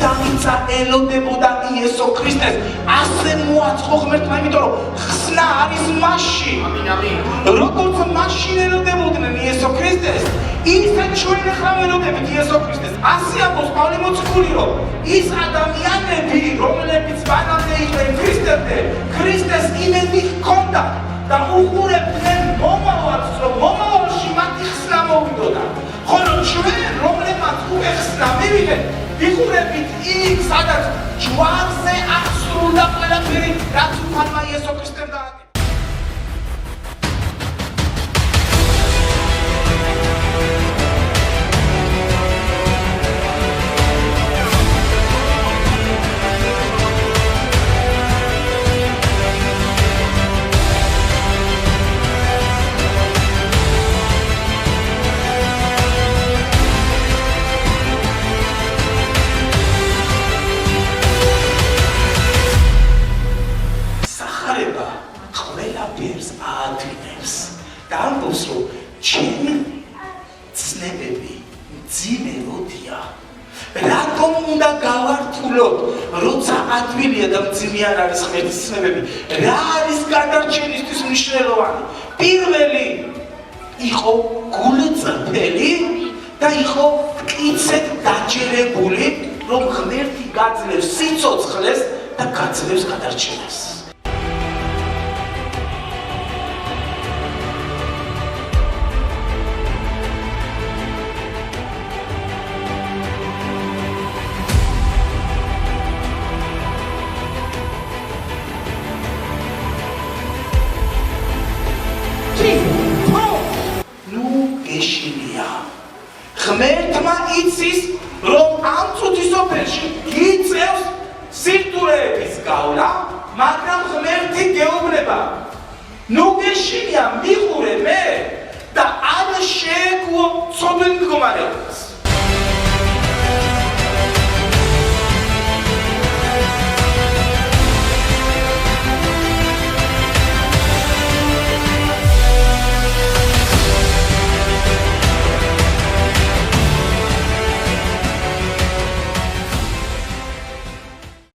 დედამიწა ელოდებოდა იესო ქრისტეს. ასე მოაწყო ღმერთმა, იმიტომ რომ ხსნა არის მასში. როგორც მასში ელოდებოდნენ იესო ქრისტეს, ისე ჩვენ ახლა ველოდებით იესო ქრისტეს. ასე ამბობს პავლე მოციქული, რომ ის ადამიანები, რომლებიც მანამდე იყვნენ ქრისტემდე, ქრისტეს იმედი ჰქონდა და უყურებდნენ მომავალს, რომ მომავალში მათი ხსნა მოვიდოდა. ხოლო ჩვენ, რომლებმაც უკვე ხსნა მივიღეთ, ვიყურებით იქ, სადაც ჯვარზე აღსრულდა ყველაფერი, რაც უფალმა იესო ქრისტემ დააკეთა. ამბობს, რომ ჩემი ცნებები მძიმე როდია. რატომ უნდა გავართულოთ, როცა ადვილია და მძიმე არ არის ღმერთის ცნებები? რა არის გადარჩენისთვის მნიშვნელოვანი? პირველი იყო გულწრფელი და იყო მტკიცედ დაჯერებული, რომ ღმერთი გაძლევს სიცოცხლეს და გაძლევს გადარჩენას. ღმერთმა იცის, რომ ამ წუთის სოფელში იწევს სირთულეების გავლა, მაგრამ ღმერთი გეუბნება. ნუ გეშინია, მიყურე მე და არ შეეგუო ცოდვით მდგომარეობა.